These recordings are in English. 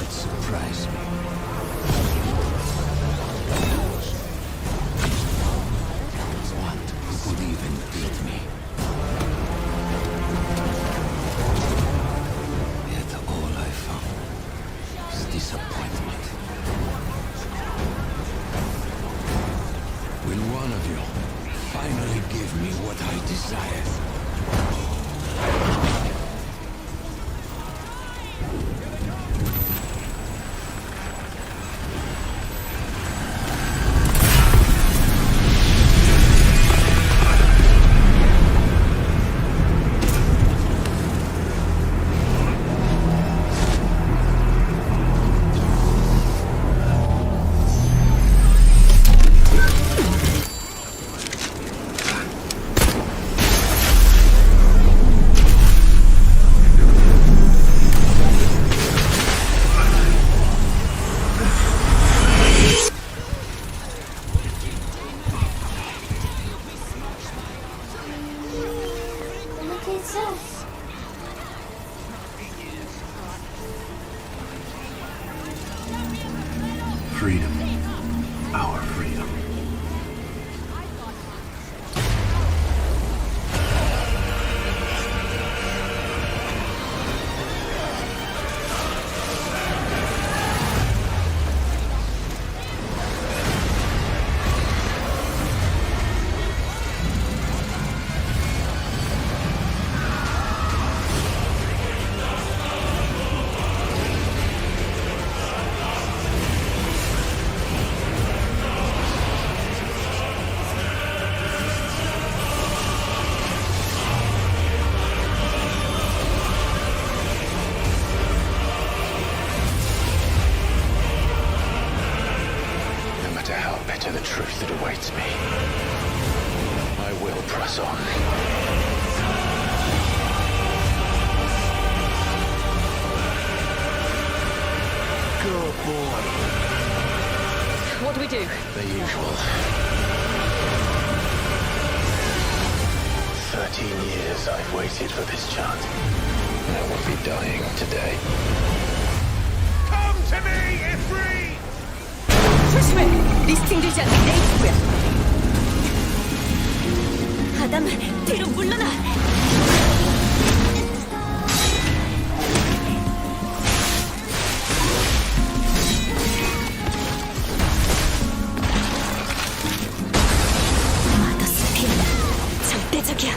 would surprise me. What could even beat me? Yet all I found was disappointment. Will one of you finally give me what I desire? Freedom. Our freedom. To the truth that awaits me, I will press on. Good boy. What do we do? The usual. 13 years I've waited for this chance. I will be dying today. Come to me, Ifrit! 조심해! 리스팅되지 않는 내 입구야! 아담, 뒤로 물러나! 마더스피드, 절대적이야!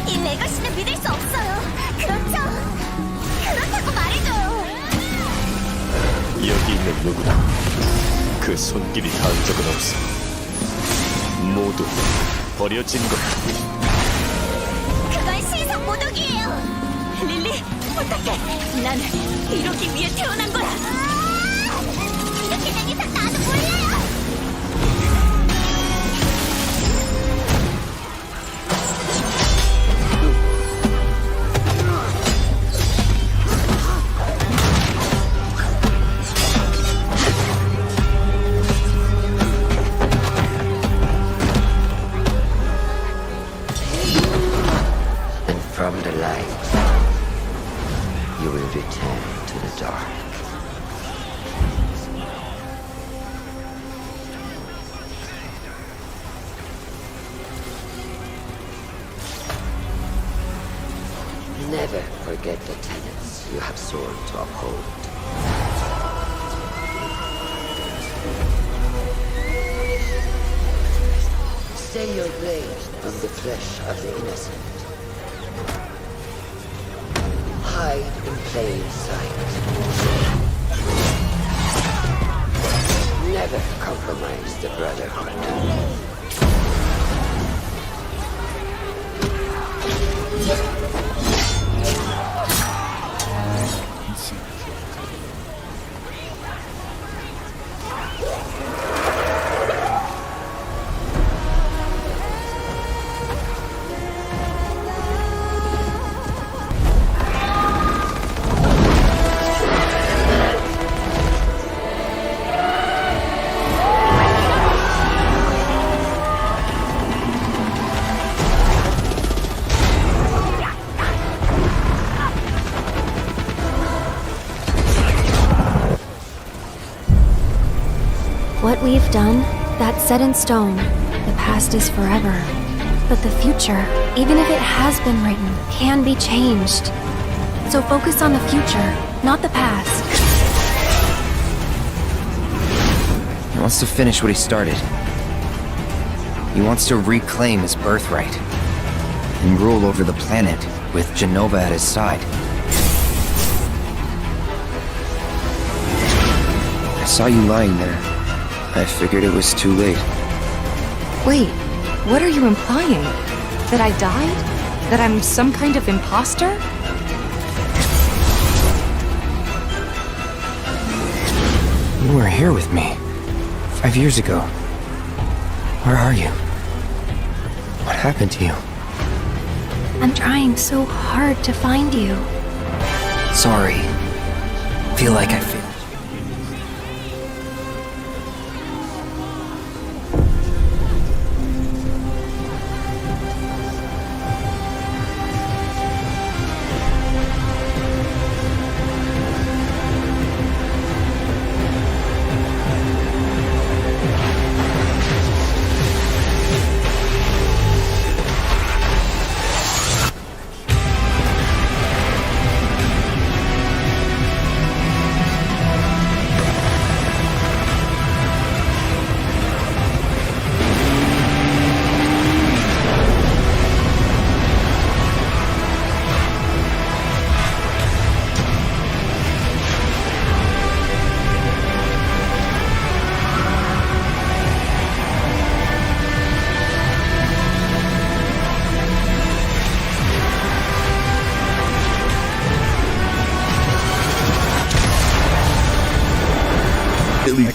이 레거시는 믿을 수 없어요! 그렇죠? 그렇다고 말해줘요! 여기 있는 누구나 그 손길이 닿은 적은 없어. 모두 버려진 것. 그건 신성 모독이에요. 릴리, 부탁해. 나는 이러기 위해 태어난 거야. 이렇게 된 이상 나도 몰라요. From the light, you will return to the dark. Never forget the tenets you have sworn to uphold. Stay your blade on the flesh of the innocent. Hide in plain sight. Never compromise the Brotherhood. What we've done, that's set in stone. The past is forever. But the future, even if it has been written, can be changed. So focus on the future, not the past. He wants to finish what he started. He wants to reclaim his birthright and rule over the planet with Genova at his side. I saw you lying there. I figured it was too late. Wait, what are you implying? That I died? That I'm some kind of imposter? You were here with me 5 years ago. Where are you? What happened to you? I'm trying so hard to find you. Sorry. Feel like I failed.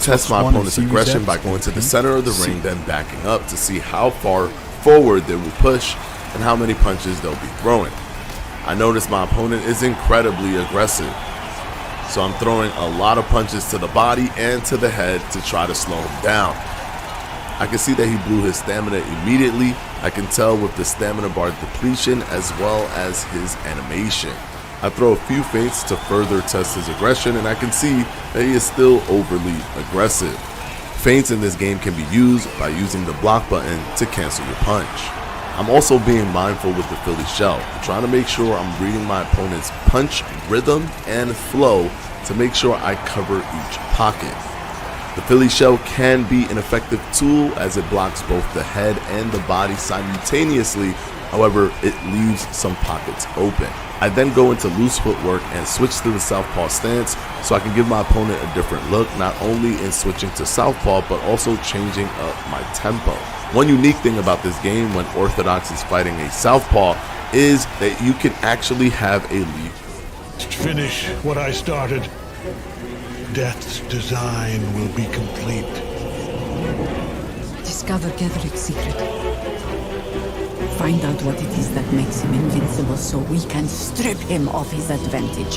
Test my opponent's aggression by going to the center of the ring, then backing up to see how far forward they will push and how many punches they'll be throwing. I notice my opponent is incredibly aggressive, so I'm throwing a lot of punches to the body and to the head to try to slow him down. I can see that he blew his stamina immediately. I can tell with the stamina bar depletion as well as his animation. I throw a few feints to further test his aggression, and I can see that he is still overly aggressive. Feints in this game can be used by using the block button to cancel your punch. I'm also being mindful with the Philly shell, trying to make sure I'm reading my opponent's punch rhythm and flow to make sure I cover each pocket. The Philly shell can be an effective tool as it blocks both the head and the body simultaneously, however, it leaves some pockets open. I then go into loose footwork and switch to the southpaw stance so I can give my opponent a different look, not only in switching to southpaw but also changing up my tempo. One unique thing about this game when Orthodox is fighting a southpaw is that you can actually have a leap. Finish what I started. Death's design will be complete. Discover Gedric's secret. Find out what it is that makes him invincible so we can strip him of his advantage.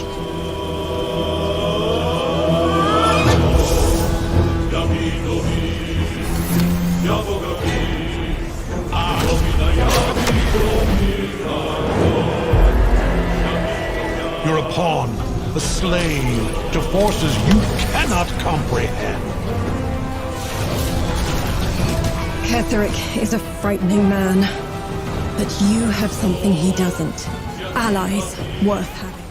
You're a pawn, a slave to forces you cannot comprehend. Ketheric is a frightening man. But you have something he doesn't. Allies worth having.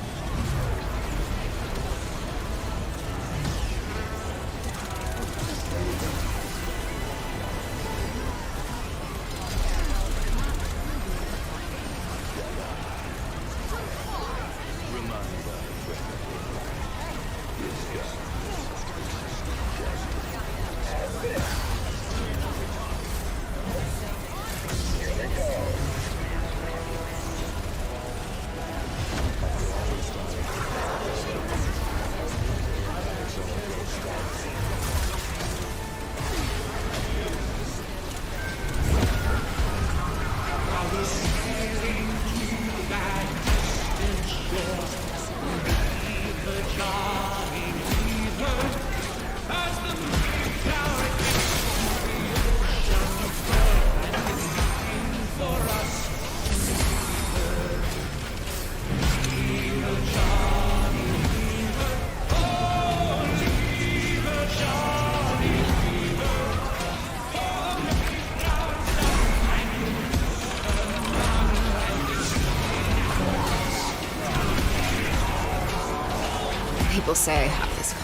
People say I have this.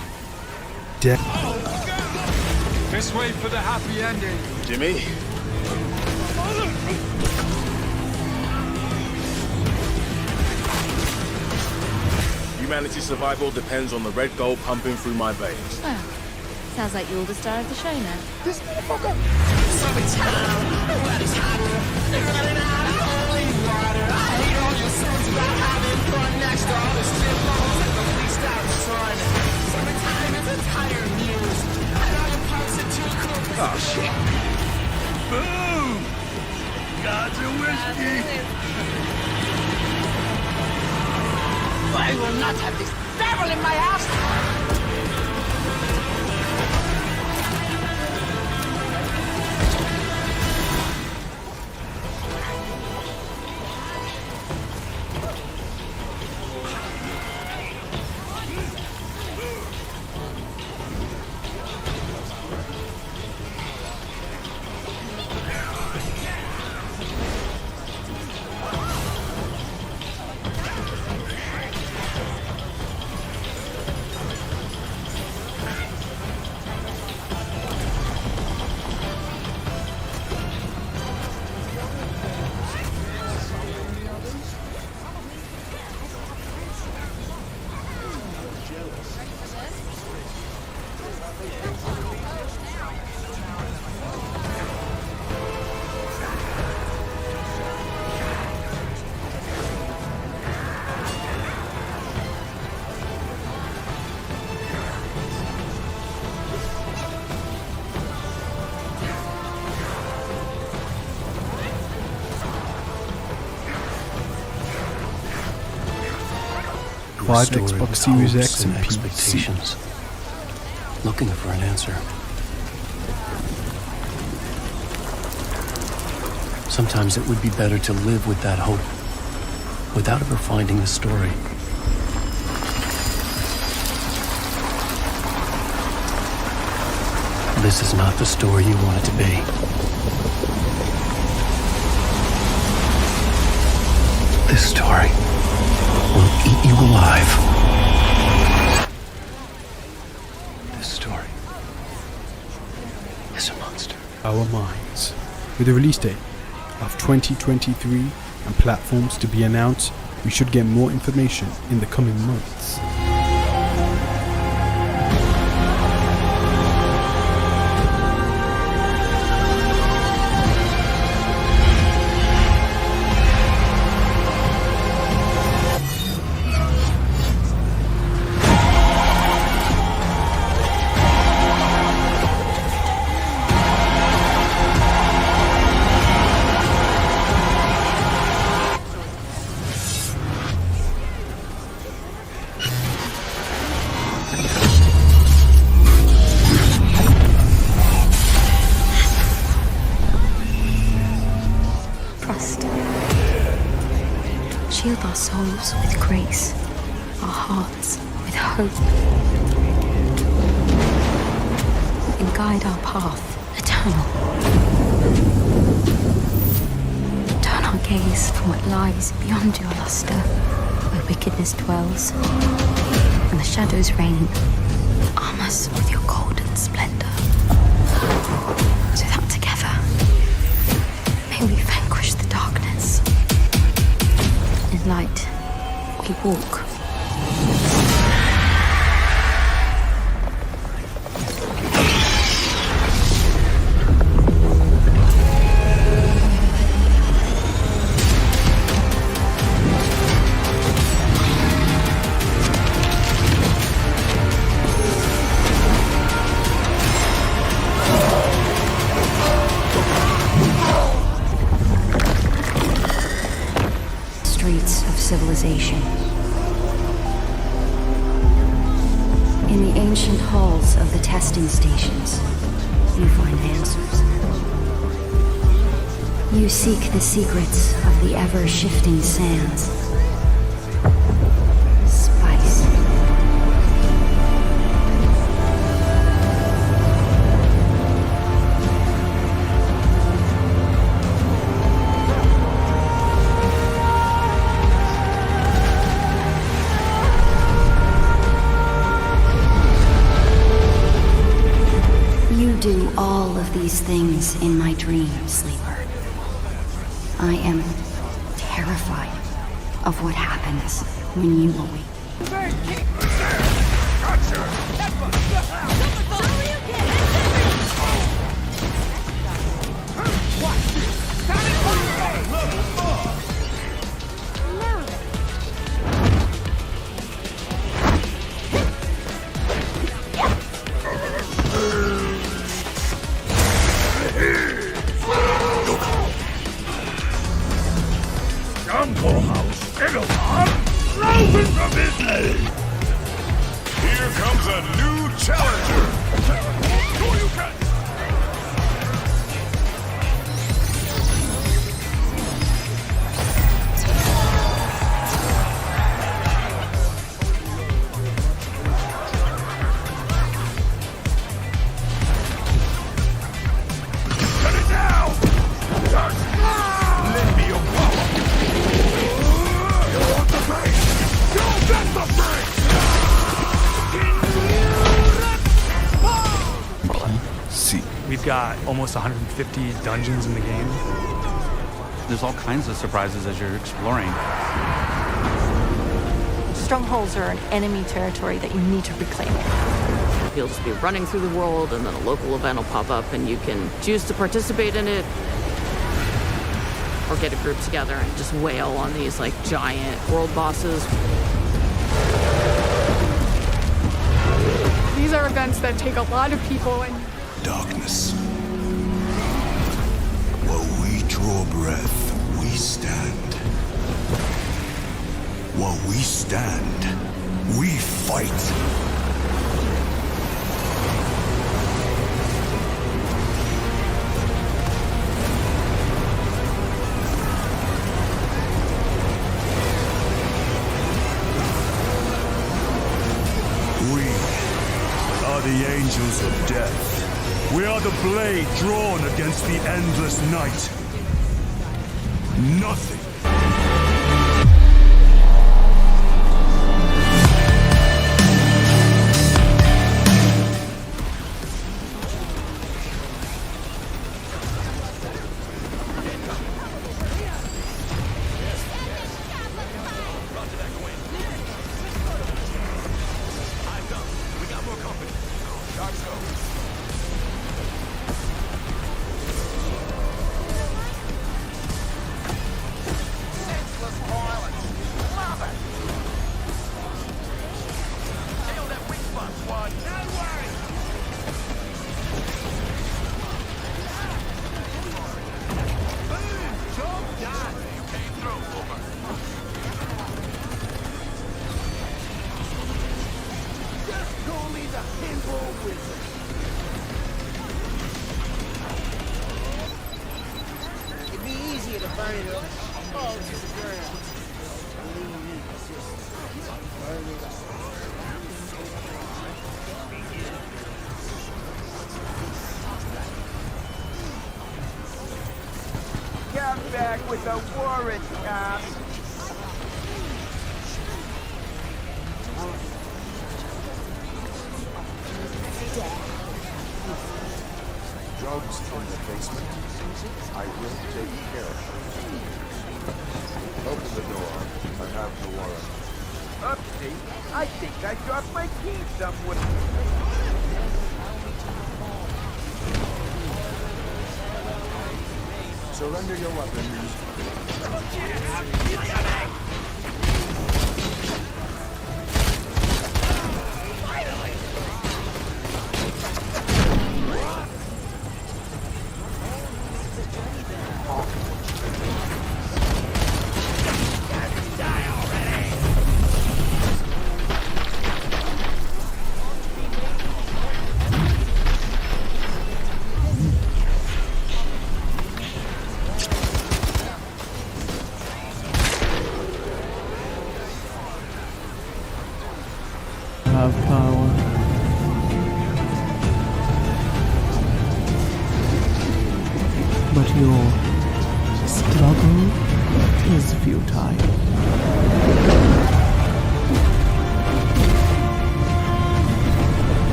This way for the happy ending. Jimmy? Humanity's survival depends on the red gold pumping through my veins. Well, sounds like you're the star of the show now. This motherfucker! Oh, shit. Boom! God's a whiskey! I will not have this devil in my house! Five Xbox Series X and PC. Looking for an answer. Sometimes it would be better to live with that hope, without ever finding the story. This is not the story you want it to be. This story will eat you alive. This story is a monster. Our minds. With a release date of 2023 and platforms to be announced, we should get more information in the coming months. Shield our souls with grace, our hearts with hope, and guide our path eternal. Turn our gaze from what lies beyond your luster, where wickedness dwells, and the shadows reign. Arm us with your golden splendor, so that together may we vanquish the darkness. In light, we walk. Civilization. In the ancient halls of the testing stations, you find answers. You seek the secrets of the ever-shifting sands. Spice. these things in my dream, Sleeper. I am terrified of what happens when you awake. Jungle House, Edelman, frozen from his name. Here comes a new challenger. Who you got? Cut it down! Lend me your power. You want the break? You got the break! See. We've got almost 150 dungeons in the game. There's all kinds of surprises as you're exploring. Strongholds are an enemy territory that you need to reclaim. You'll just be running through the world, and then a local event will pop up, and you can choose to participate in it, or get a group together and just wail on these like giant world bosses. These are events that take a lot of people and Darkness. While we draw breath, we stand. While we stand, we fight. We are the angels of death. We are the blade drawn against the endless night. Nothing. It'd be easier to burn it up. Oh, to the ground. Believe me, it's just burn it up. Come back with a warrant, cop. Drugs in the basement. I will take care of it. Open the door. I have the warrant. Upsy, I think I dropped my key somewhere. Surrender your weapons. Have power. But your struggle is futile.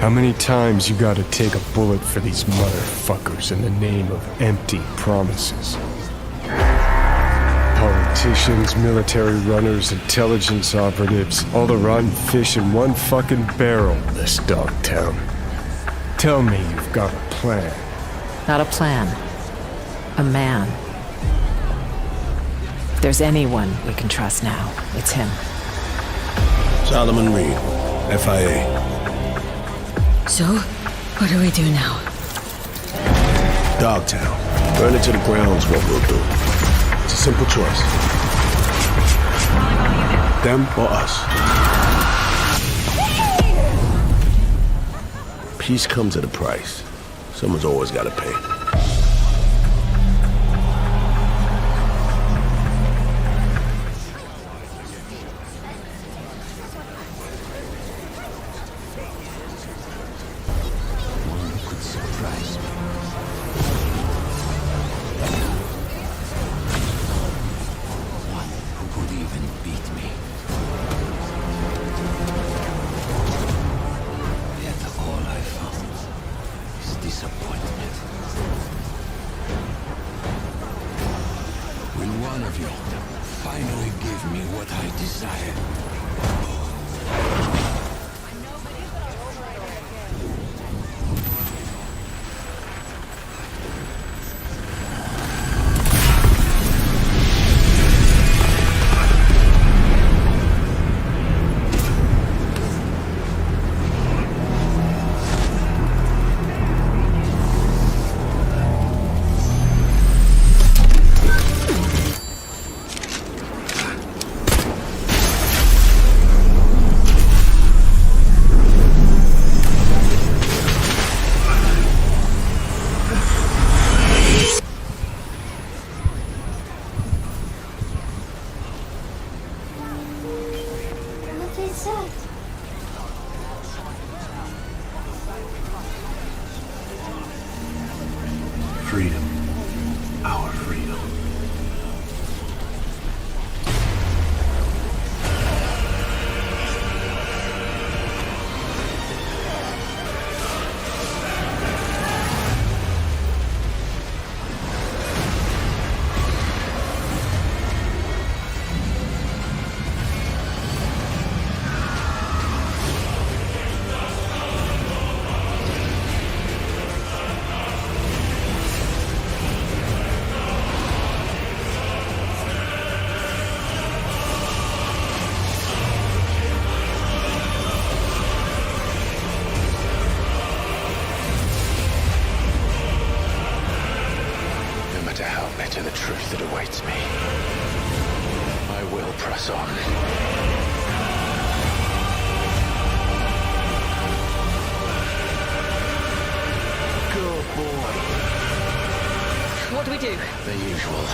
How many times you gotta take a bullet for these motherfuckers in the name of empty promises? Politicians, military runners, intelligence operatives, all the rotten fish in one fucking barrel, this Dogtown. Tell me you've got a plan. Not a plan. A man. If there's anyone we can trust now, it's him. Solomon Reed, FIA. So, what do we do now? Dogtown. Burn it to the ground's what we'll do. It's a simple choice. Them or us. Peace comes at a price. Someone's always got to pay. Freedom. Our freedom. To the truth that awaits me, I will press on. Good boy. What do we do? The usual.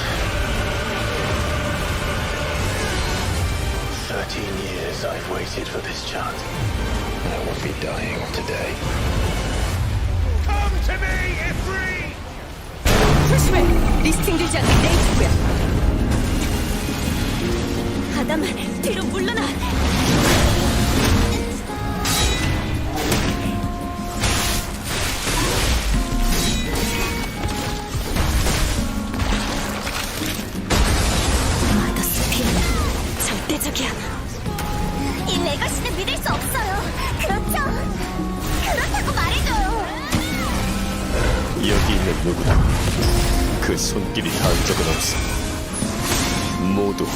13 years I've waited for this chance. I won't be dying today. Come to me, Ifrit! 조심해! 리스팅 되지 않게 내 이쪽이야! 아담, 뒤로 물러나! 아더스 피해는 절대적이야. 이 레거시는 믿을 수 없어요. 그렇죠? 그렇다고 말해줘요. 여기 있는 누구도 그 손길이 닿은 적은 없어. 모두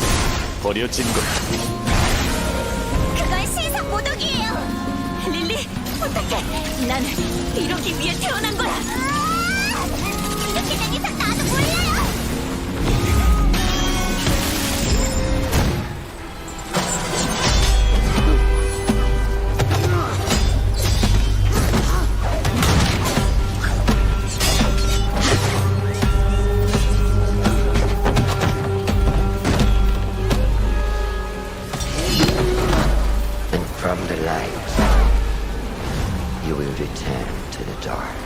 버려진 거야. 그건 신상 모독이에요. 릴리, 부탁해. 난 이러기 위해 태어난 거야. 이렇게 된 이상 나도 몰라요. From the light, you will return to the dark.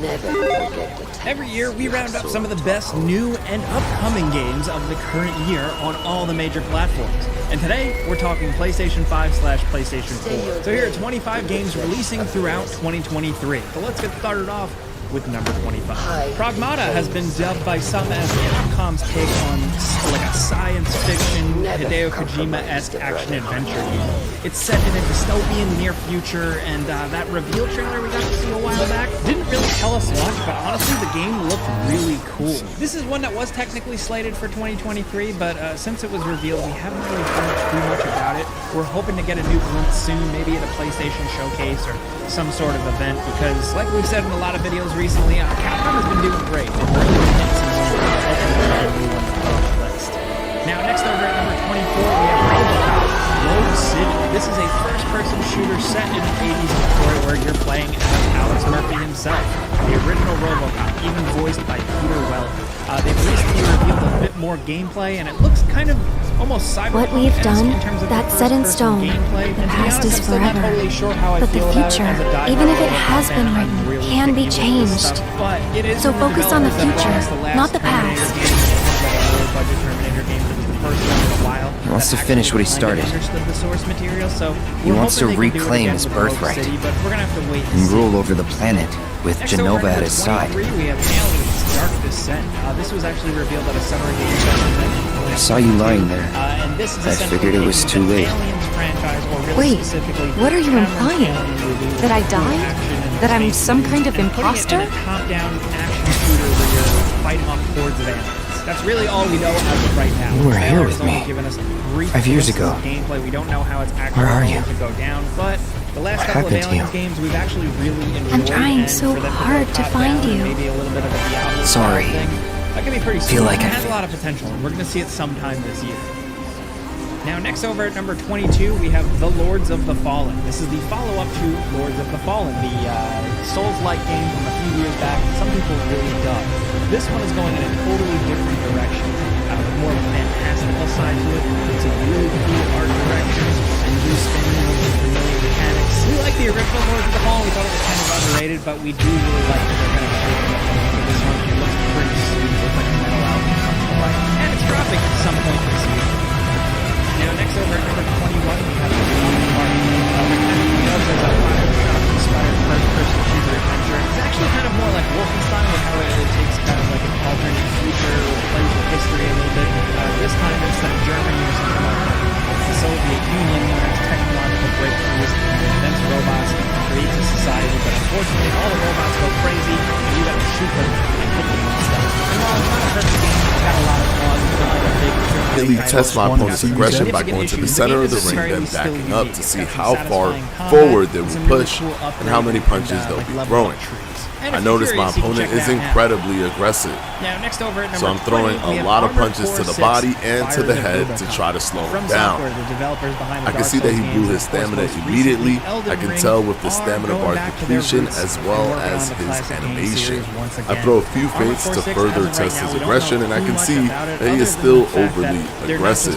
Never forget the tenants. Every year, we you round have up some of the sought. best new and upcoming games of the current year on all the major platforms. And today, we're talking PlayStation 5/PlayStation 4. So here are 25 games releasing throughout 2023. So let's get started off with number 25. Pragmata has been dubbed by some as Capcom's take on like a science fiction Hideo Kojima-esque action-adventure game. It's set in a dystopian near future, and that reveal trailer we got to see a while back didn't really tell us much, but honestly the game looked really cool. This is one that was technically slated for 2023, but since it was revealed, we haven't really heard too much about it. We're hoping to get a new glimpse soon, maybe at a PlayStation showcase or some sort of event, because like we've said in a lot of videos recently, Capcom has been doing great. They've really been hitting some moments. Hopefully we get a new one on the list. Now, next over at number 24, we have RoboCop Rogue City. This is a first-person shooter set in the 80s Detroit where you're playing as Alex Murphy himself, the original RoboCop, even voiced by Peter Weller. They've recently revealed a bit more gameplay, and it looks kind of almost cyberpunk. What we've done, in terms of that's set in stone. The past is forever. But the future, even if it has been written, can be changed. So focus on the future, not the past. He wants to finish what he started. He wants to reclaim his birthright and rule over the planet with Genova at his side. Dark Descent. This was actually revealed at a summer game session. I saw you lying there. I figured it was too late. Wait, what are you implying? That I died? That I'm some kind of imposter? Top-down action shooter where you're fighting off hordes of aliens. That's really all we know as of right now. You were here with me 5 years ago. Gameplay. We don't know how it's actually Where are going you? to go down, but the last couple of Aliens games we've actually really enjoyed. I'm trying so hard to find you. Maybe a little bit of a Diablo Sorry. thing. That could be pretty Feel like it has a lot of potential, and we're going to see it sometime this year. Now, next over at number 22, we have The Lords of the Fallen. This is the follow-up to Lords of the Fallen, the Souls-like game from a few years back. Some people really dug. This one is going in a totally different direction, with more of a fantastical side to it. It's a really cool art direction, and new spinning on the familiar mechanics. We like the original Lords of the Fallen. We thought it was kind of underrated, but we do really like that they're kind of shaking up this one. It looks pretty sweet. It looks like a metal album comes to life, and it's dropping at some point this year. Now, next over at number 21, we have the Party. As a inspired first-person shooter adventure. It's actually kind of more like Wolfenstein, with how it takes kind of like an alternate future, plays with history a little bit. This time, instead of Germany or something like that, it's the Soviet Union, where it's technological breakthroughs and invents robots and creates a society. But unfortunately, all the robots go crazy, and you got to shoot them and hit them and stuff. And while it's not a perfect game, it's got a lot of flaws. It's not like a big Immediately test my opponent's aggression by going to the center of the ring, then backing up to see how far forward they will push and how many punches they'll be throwing. I noticed my opponent is incredibly aggressive, so I'm throwing a lot of punches to the body and to the head to try to slow him down. I can see that he blew his stamina immediately. I can tell with the stamina bar depletion as well as his animation. I throw a few feints to further test his aggression, and I can see that he is still overly aggressive.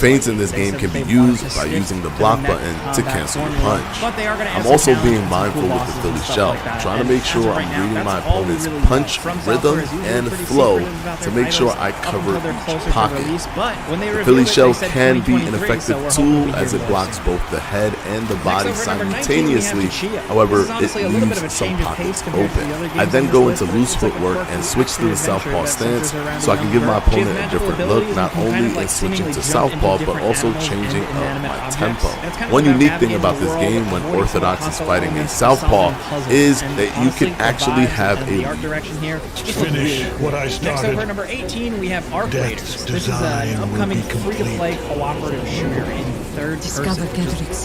Feints in this game can be used by using the block button to cancel your punch. I'm also being mindful with the Philly shell, trying to make sure I'm reading my opponent's punch rhythm and flow to make sure I cover each pocket. The Philly shell can be an effective tool as it blocks both the head and the body simultaneously. However, it leaves some pockets open. I then go into loose footwork and switch to the southpaw stance so I can give my opponent a different look, not only in switching to southpaw but also changing up my tempo. One unique thing about this game when Orthodox is fighting in southpaw is that you can actually have a direction here. Finish what I started. Next over at number 18, we have Arc Raiders. This is an upcoming free-to-play cooperative shooter in third person.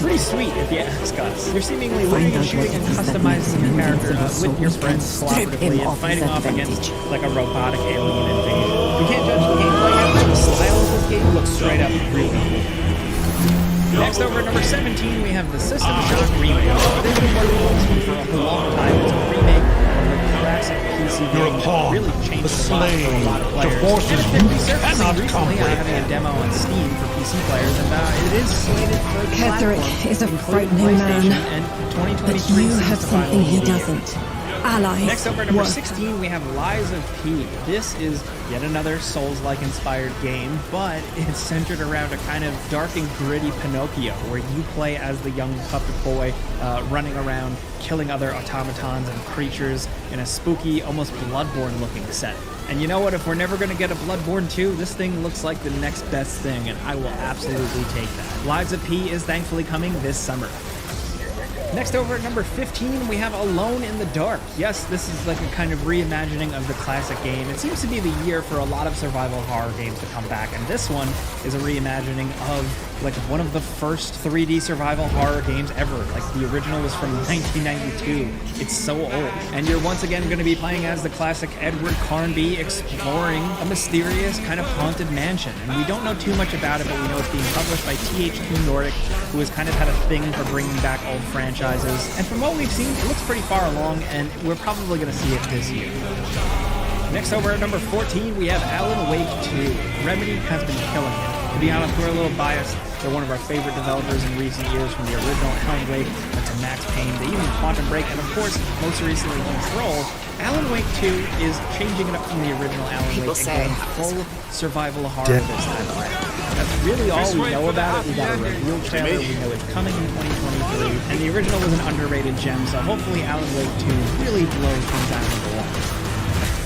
Pretty sweet if you ask us. You're seemingly looking and shooting and customizing your character with your friends cooperatively and fighting off against like a robotic alien invasion. We can't judge the gameplay yet, but the style of this game looks straight up really cool. Next over at number 17, we have the System Shock remake. They've been working on this one for a long time. It's a remake of a classic PC game that really changed the game for a lot of players. And it's been resurfacing recently, having a demo on Steam for PC players, and it is slated for Ketherick is a frightening man, and 2023 but you have something he doesn't. ally. Next up, at number 16, we have Lies of P. This is yet another Souls-like inspired game, but it's centered around a kind of dark and gritty Pinocchio, where you play as the young puppet boy running around, killing other automatons and creatures in a spooky, almost Bloodborne-looking setting. And you know what? If we're never going to get a Bloodborne 2, this thing looks like the next best thing, and I will absolutely take that. Lives of P is thankfully coming this summer. Next over at number 15, we have Alone in the Dark. Yes, this is like a kind of reimagining of the classic game. It seems to be the year for a lot of survival horror games to come back, and this one is a reimagining of like one of the first 3D survival horror games ever. Like the original was from 1992. It's so old. And you're once again going to be playing as the classic Edward Carnby exploring a mysterious kind of haunted mansion. And we don't know too much about it, but we know it's being published by THQ Nordic, who has kind of had a thing for bringing back old franchises. And from what we've seen, it looks pretty far along, and we're probably going to see it this year. Next over at number 14, we have Alan Wake 2. Remedy has been killing it. To be honest, we're a little biased. They're one of our favorite developers in recent years, from the original Alan Wake to Max Payne to even Quantum Break, and of course, most recently Control. Alan Wake 2 is changing it up from the original Alan Wake and going full survival horror this time around. That's really all we know about it. We got a reveal trailer, we know it's coming in 2023, and the original was an underrated gem, so hopefully Alan Wake 2 really blows things out of the water.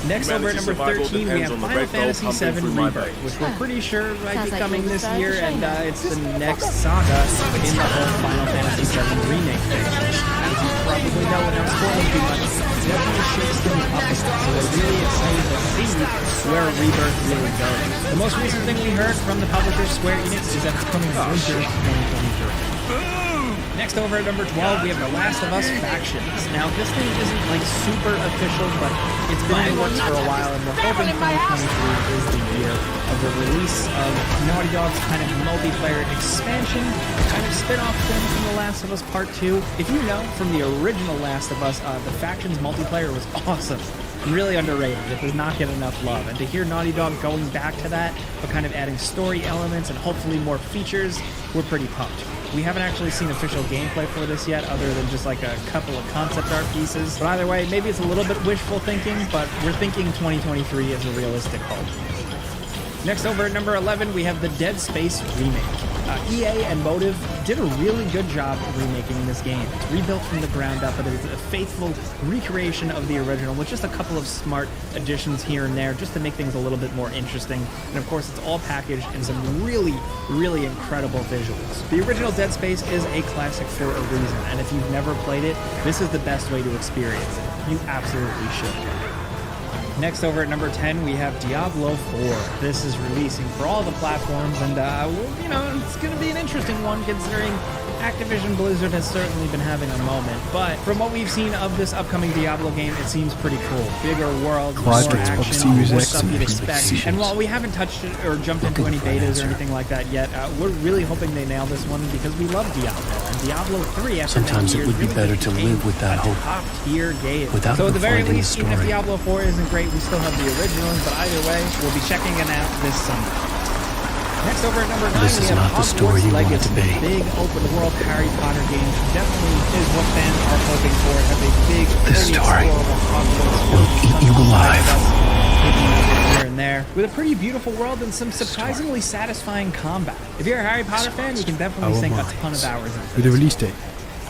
Next over at number 13, we have Final Fantasy VII Rebirth, which we're pretty sure might be coming this year, and it's the next saga in the whole Final Fantasy VII remake thing. As you probably know without spoiling too much, it definitely shakes things up a bit, so we're really excited to see where Rebirth really goes. The most recent thing we heard from the publisher Square Enix is that it's coming winter 2023. Next over at number 12, we have The Last of Us Factions. Now, this thing isn't like super official, but it's been in the works for a while, and we're hoping 2023 is the year of the release of Naughty Dog's kind of multiplayer expansion, kind of spin-off thing from The Last of Us Part 2. If you know, from the original Last of Us, the Factions multiplayer was awesome. Really underrated. It does not get enough love. And to hear Naughty Dog going back to that, but kind of adding story elements and hopefully more features, we're pretty pumped. We haven't actually seen official gameplay for this yet, other than just like a couple of concept art pieces. But either way, maybe it's a little bit wishful thinking, but we're thinking 2023 is a realistic hope. Next over at number 11, we have the Dead Space remake. EA and Motive did a really good job remaking this game. It's rebuilt from the ground up, but it's a faithful recreation of the original with just a couple of smart additions here and there just to make things a little bit more interesting. And of course, it's all packaged in some really, really incredible visuals. The original Dead Space is a classic for a reason, and if you've never played it, this is the best way to experience it. You absolutely should. Next over at number 10, we have Diablo 4. This is releasing for all the platforms, and you know, it's going to be an interesting one considering Activision Blizzard has certainly been having a moment. But from what we've seen of this upcoming Diablo game, it seems pretty cool. Bigger world, more action, more stuff you'd expect. And while we haven't touched it or jumped into any betas or anything like that yet, we're really hoping they nail this one because we love Diablo. And Diablo 3, after sometimes it would be better to live with that hope. Top-tier game. So at the very least, even if Diablo 4 isn't great, we still have the originals, but either way, we'll be checking it out this summer. Next over at number 9, this is not the story you want it to be. Big open world Harry Potter game definitely is what fans are hoping for. It has a big, this story will eat you alive. Here and there, with a pretty beautiful world and some surprisingly satisfying combat. If you're a Harry Potter fan, you can definitely sink a ton of hours into this. With a release date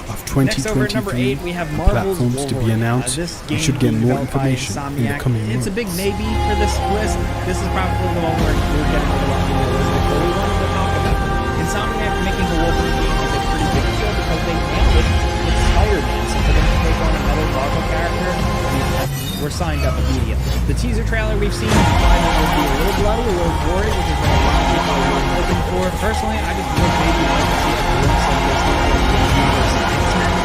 of 2023, Next over at number 8, we have Marvel's platforms to be announced. This We game should get being more developed by information in the Insomniac. coming It's months. a big maybe for this list. This is probably the one where we're getting a little unrealistic, but we wanted to talk about it. Insomniac making a Wolverine game is a pretty big deal because they nailed it with Spider-Man. So for them to take on another Marvel character, we're signed up immediately. The teaser trailer we've seen implied it would be a little bloody, a little gory, which is what a lot of people are hoping for. Personally, I just would maybe like to see a glimpse of this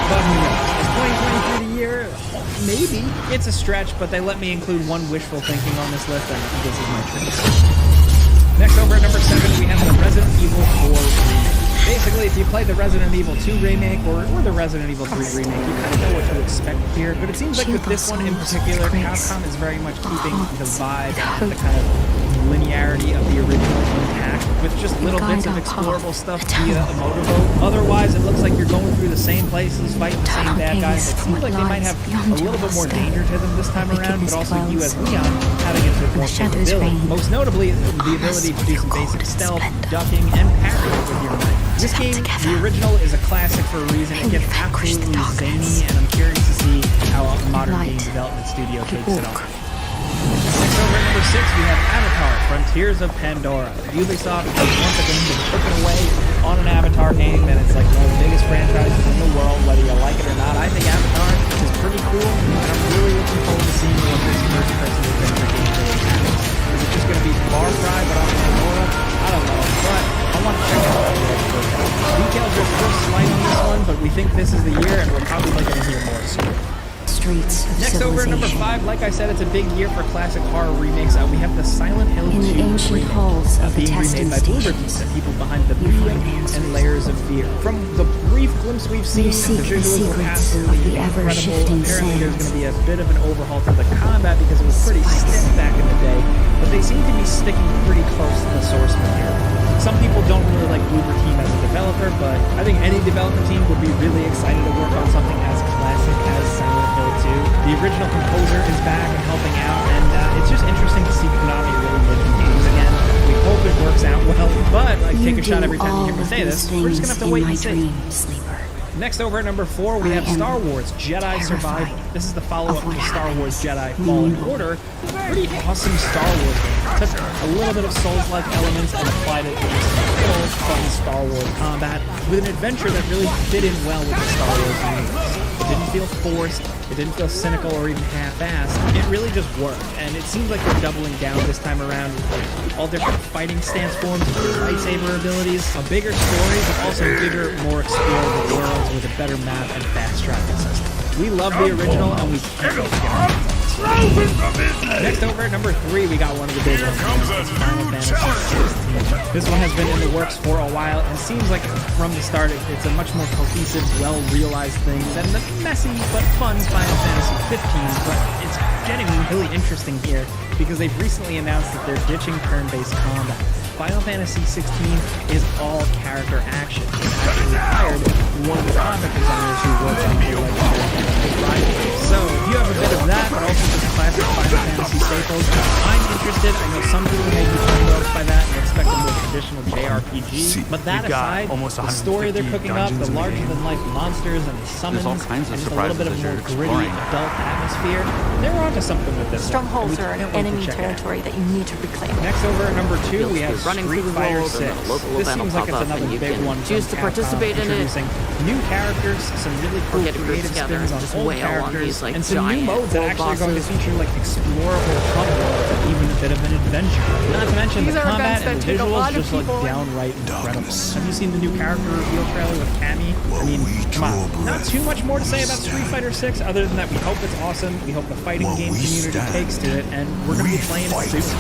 but who knows? Is 2023 the year? Maybe. It's a stretch, but they let me include one wishful thinking on this list, and this is my choice. Next over at number 7, we have the Resident Evil 4 remake. Basically, if you played the Resident Evil 2 remake or the Resident Evil 3 remake, you kind of know what to expect here. But it seems like with this one in particular, Capcom is very much keeping the vibe and the kind of linearity of the original intact. with just little bits of explorable stuff via a motorboat. Otherwise, it looks like you're going through the same places, fighting the same bad guys. It seems like they might have a little bit more danger to them this time around, but also you as Leon having a bit more capability. Most notably, the ability to do some basic stealth, ducking, and parrying with your knife. This game, the original, is a classic for a reason. It gets absolutely zany, and I'm curious to see how a modern game development studio takes it on. Next over at number 6, we have Avatar: Frontiers of Pandora. Ubisoft has once again been cooking away on an Avatar game, and it's like one of the biggest franchises in the world, whether you like it or not. I think Avatar is pretty cool, and I'm really looking forward to seeing what this first-person adventure game really happens. Is it just going to be Far Cry, but on Pandora? I don't know, but I want to check out the details are still slight on this one, but we think this is the year, and we're probably going to hear more soon. Next over at number 5, like I said, it's a big year for classic horror remakes. We have the Silent Hill 2 remake being remade by Bloober Team, the people behind the Medium and Layers of Fear. From the brief glimpse we've seen, the visuals were absolutely incredible. Apparently there's going to be a bit of an overhaul to the combat because it was pretty stiff back in the day, but they seem to be sticking pretty close to the source material. Some people don't really like Bloober Team as a developer, but I think any development team would be really excited to work on something as classic as Silent Hill 2. The original composer is back and helping out, and it's just interesting to see Konami really making games again. We hope it works out well, but I take a shot every time you hear me say this. We're just gonna have to wait and see. Next over at number 4, we have Star Wars Jedi Survivor. This is the follow-up to Star Wars Jedi Fallen Order. Pretty awesome Star Wars game. Took a little bit of Souls-like elements and applied it to this good old fun Star Wars combat with an adventure that really fit in well with the Star Wars universe. It didn't feel forced, it didn't feel cynical or even half-assed. It really just worked, and it seems like they're doubling down this time around with like all different fighting stance forms, lightsaber abilities, a bigger story, but also bigger, more explorable worlds with a better map and fast tracking system. We love the original, and we can't wait to get our hands on it. Next over at number 3, we got one of the big ones, Final Fantasy 16. This one has been in the works for a while, and seems like from the start it's a much more cohesive, well-realized thing than the messy but fun Final Fantasy 15, but it's getting really interesting here because they've recently announced that they're ditching turn-based combat. Final Fantasy 16 is all character action. They've actually hired one of the combat designers who worked on the legendary Rivalry. So if you have a bit of that, but also just classic Final Fantasy staples, I'm interested. I know some people may be turned off by that and expect a more traditional JRPG. But that aside, the story they're cooking up, the larger-than-life monsters and the summons, and just a little bit of more gritty adult atmosphere, they're onto something with this. Strongholds are an enemy territory that you need to reclaim. Next over at number 2, we have running through the Fighter world 6. and a local This event will seems like pop it's up another and you big can one choose to from Capcom, participate in it. introducing new characters, some really cool get a group creative together spins on and just old wail on characters, these, like, and some new giant modes that world actually are going to bosses. feature like explorable hub worlds and even a bit of an adventure. Not to mention These the are combat events and that the take a visuals lot of just look people in. downright incredible. Have you seen the new character reveal trailer with Cammy? I mean, come on. Not too much more to say about Street Fighter 6 other than that we hope it's awesome, we hope the fighting game community takes to it, and we're going to be playing it soon.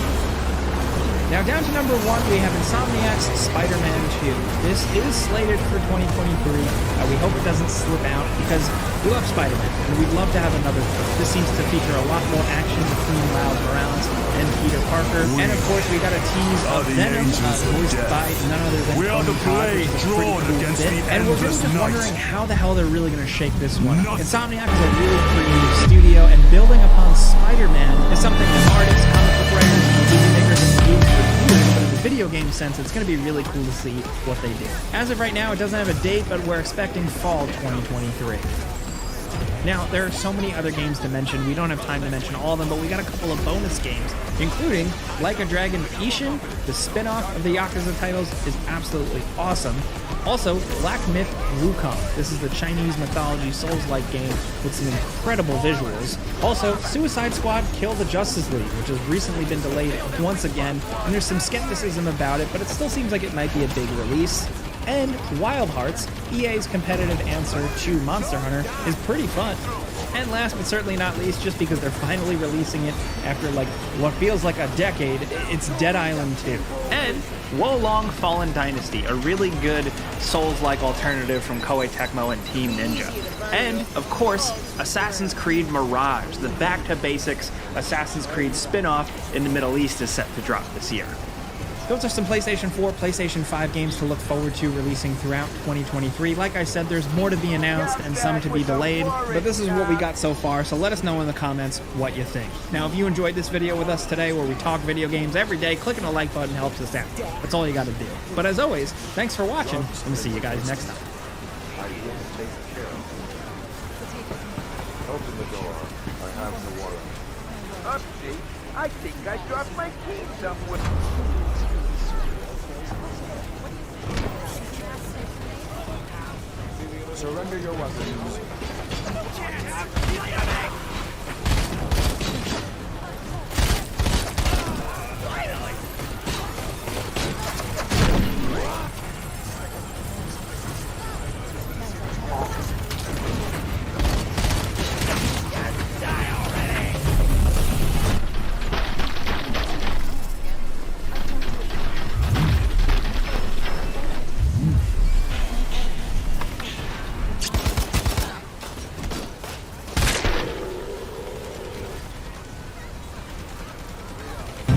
Now down to number 1, we have Insomniac's Spider-Man 2. This is slated for 2023. We hope it doesn't slip out because we love Spider-Man and we'd love to have another film. This seems to feature a lot more action between Miles Morales and Peter Parker. And of course we got a tease of Venom, voiced by none other than Tony Todd, which is a pretty cool bit. And we're really just wondering how the hell they're really going to shape this one. Insomniac is a really creative studio, and building upon Spider-Man is something that artists, comic book writers, and movie makers have used for years, but in the video game sense, it's going to be really cool to see what they do. As of right now, it doesn't have a date, but we're expecting fall 2023. Now, there are so many other games to mention. We don't have time to mention all of them, but we got a couple of bonus games, including Like a Dragon Ishin. The spin-off of the Yakuza titles is absolutely awesome. Also, Black Myth Wukong. This is the Chinese mythology Souls-like game with some incredible visuals. Also, Suicide Squad Kill the Justice League, which has recently been delayed once again, and there's some skepticism about it, but it still seems like it might be a big release. And Wild Hearts, EA's competitive answer to Monster Hunter, is pretty fun. And last but certainly not least, just because they're finally releasing it after like what feels like a decade, it's Dead Island 2. And Wolong Fallen Dynasty, a really good Souls-like alternative from Koei Tecmo and Team Ninja. And, of course, Assassin's Creed Mirage, the back-to-basics Assassin's Creed spin-off in the Middle East is set to drop this year. Those are some PlayStation 4, PlayStation 5 games to look forward to releasing throughout 2023. Like I said, there's more to be announced and some to be delayed, but this is what we got so far, so let us know in the comments what you think. Now, if you enjoyed this video with us today where we talk video games every day, clicking the like button helps us out. That's all you gotta do. But as always, thanks for watching, and we'll see you guys next time. I will take care of it. Open the door. I have the warrant. Update. I think I dropped my key somewhere. Surrender your weapons.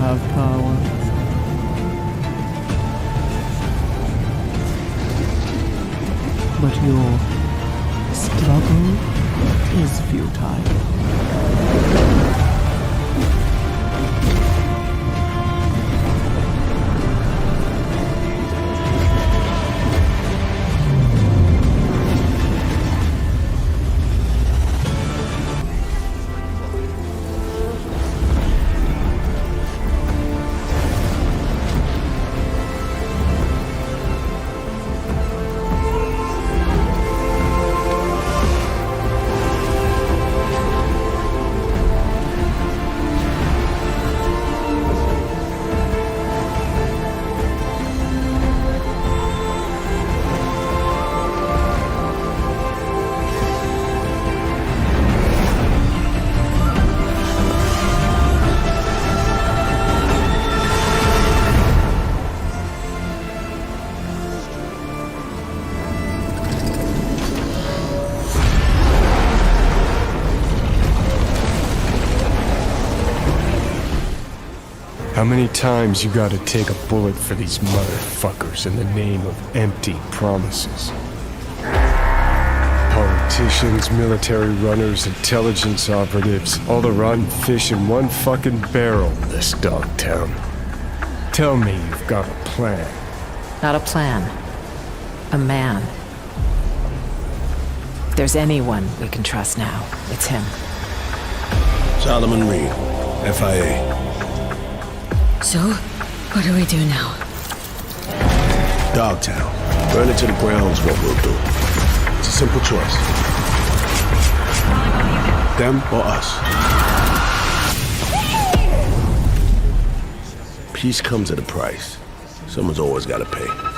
Have power. But your struggle is futile. How many times you gotta take a bullet for these motherfuckers in the name of empty promises? Politicians, military runners, intelligence operatives, all the rotten fish in one fucking barrel in this dog town. Tell me you've got a plan. Not a plan. A man. If there's anyone we can trust now, it's him. Solomon Reed, FIA. So, what do we do now? Dogtown. Burn it to the ground is what we'll do. It's a simple choice. Them or us. Peace comes at a price. Someone's always got to pay.